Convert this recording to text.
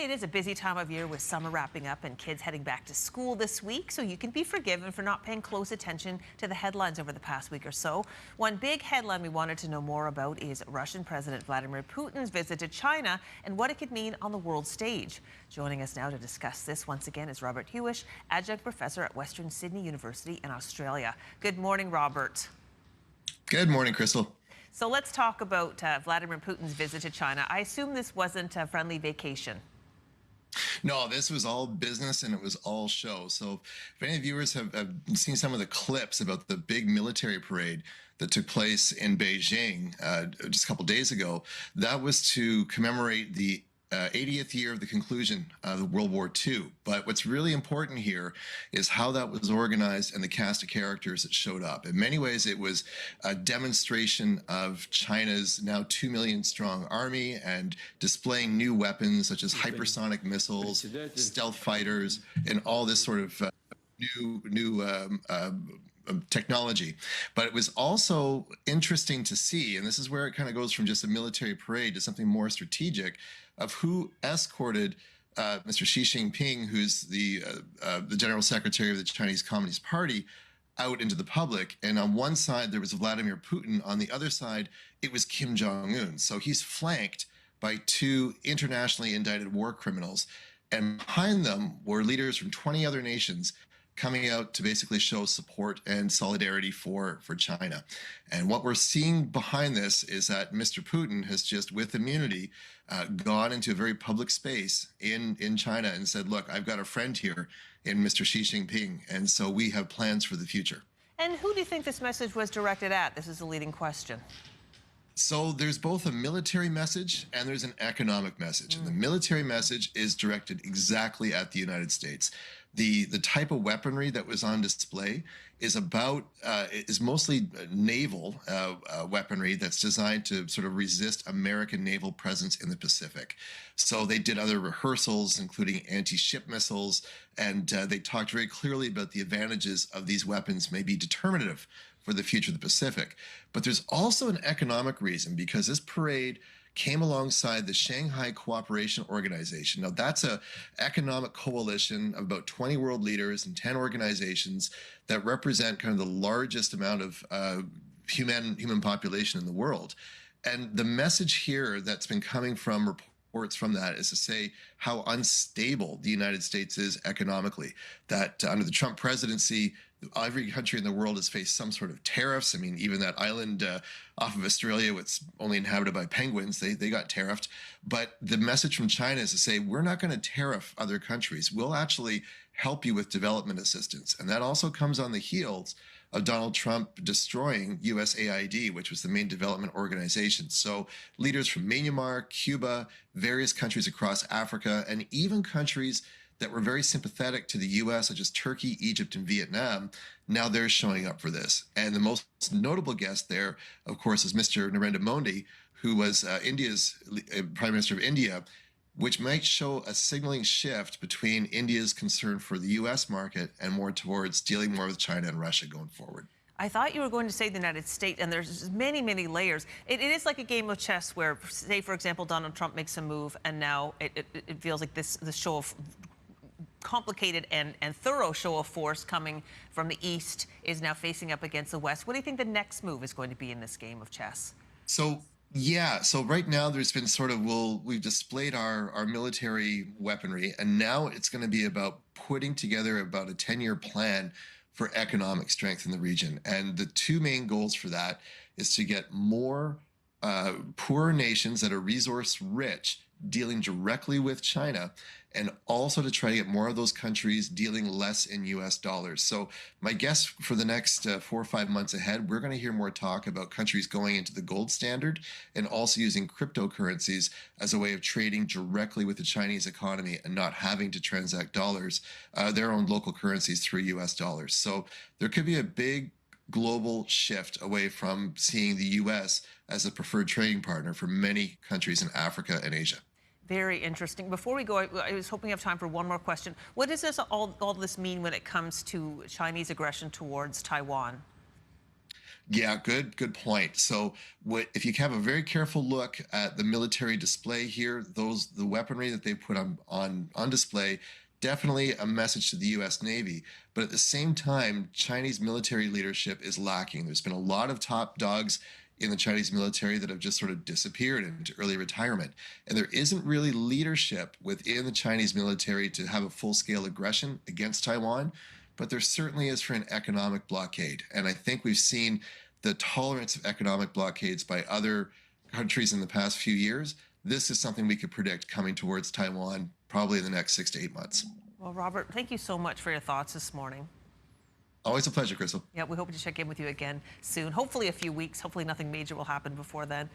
it is a busy time of year with summer wrapping up and kids heading back to school this week, so you can be forgiven for not paying close attention to the headlines over the past week or so. One big headline we wanted to know more about is Russian President Vladimir Putin's visit to China and what it could mean on the world stage. Joining us now to discuss this once again is Robert Huish, adjunct professor at Western Sydney University in Australia. Good morning, Robert. Good morning, Crystal. So let's talk about Vladimir Putin's visit to China. I assume this wasn't a friendly vacation. No, this was all business and it was all show. So if any viewers have seen some of the clips about the big military parade that took place in Beijing just a couple days ago, that was to commemorate the 80th year of the conclusion of World War II. But what's really important here is how that was organized and the cast of characters that showed up. In many ways, it was a demonstration of China's now 2 million strong army and displaying new weapons such as hypersonic missiles, stealth fighters, and all this sort of new technology. But it was also interesting to see, and this is where it kind of goes from just a military parade to something more strategic, of who escorted Mr. Xi Jinping, who's the general secretary of the Chinese Communist Party, out into the public. And on one side, there was Vladimir Putin. On the other side, it was Kim Jong-un. So he's flanked by two internationally indicted war criminals. And behind them were leaders from 20 other nations coming out to basically show support and solidarity for China. And what we're seeing behind this is that Mr. Putin has just, with immunity, gone into a very public space in China and said, look, I've got a friend here in Mr. Xi Jinping, and so we have plans for the future. And who do you think this message was directed at? This is a leading question. So there's both a military message and there's an economic message. And the military message is directed exactly at the United States. The type of weaponry that was on display is mostly naval weaponry that's designed to sort of resist American naval presence in the Pacific. So they did other rehearsals, including anti-ship missiles, and they talked very clearly about the advantages of these weapons may be determinative for the future of the Pacific. But there's also an economic reason, because this parade came alongside the Shanghai Cooperation Organization. Now, that's an economic coalition of about 20 world leaders and 10 organizations that represent kind of the largest amount of human population in the world. And the message here that's been coming from reports from that is to say how unstable the United States is economically, that under the Trump presidency, every country in the world has faced some sort of tariffs. I mean, even that island off of Australia, it's only inhabited by penguins, they got tariffed. But the message from China is to say, we're not going to tariff other countries. We'll actually help you with development assistance. And that also comes on the heels of Donald Trump destroying USAID, which was the main development organization. So leaders from Myanmar, Cuba, various countries across Africa, and even countries that were very sympathetic to the U.S., such as Turkey, Egypt, and Vietnam, now they're showing up for this. And the most notable guest there, of course, is Mr. Narendra Modi, who was India's Prime Minister of India, which might show a signaling shift between India's concern for the U.S. market and more towards dealing more with China and Russia going forward. I thought you were going to say the United States, and there's many, many layers. It is like a game of chess where, say, for example, Donald Trump makes a move, and now it feels like this show of complicated and thorough show of force coming from the East is now facing up against the West. What do you think the next move is going to be in this game of chess? So right now there's been sort of, we've displayed our military weaponry, and now it's going to be about putting together about a 10-year plan for economic strength in the region. And the two main goals for that is to get more poorer nations that are resource rich dealing directly with China, and also to try to get more of those countries dealing less in US dollars. So my guess for the next 4 or 5 months ahead, we're going to hear more talk about countries going into the gold standard and also using cryptocurrencies as a way of trading directly with the Chinese economy and not having to transact dollars, their own local currencies through US dollars. So there could be a big global shift away from seeing the U.S. as a preferred trading partner for many countries in Africa and Asia. Very interesting. Before we go, I was hoping you have time for one more question. What does all this mean when it comes to Chinese aggression towards Taiwan? Yeah, good point. So, what if you have a very careful look at the military display here? The weaponry that they put on display, definitely a message to the U.S. Navy. But at the same time, Chinese military leadership is lacking. There's been a lot of top dogs in the Chinese military that have just sort of disappeared into early retirement, and there isn't really leadership within the Chinese military to have a full-scale aggression against Taiwan. But there certainly is for an economic blockade, and I think we've seen the tolerance of economic blockades by other countries in the past few years. This is something we could predict coming towards Taiwan probably in the next 6 to 8 months. Well, Robert, thank you so much for your thoughts this morning. Always a pleasure, Crystal. Yeah, we hope to check in with you again soon. Hopefully a few weeks. Hopefully nothing major will happen before then.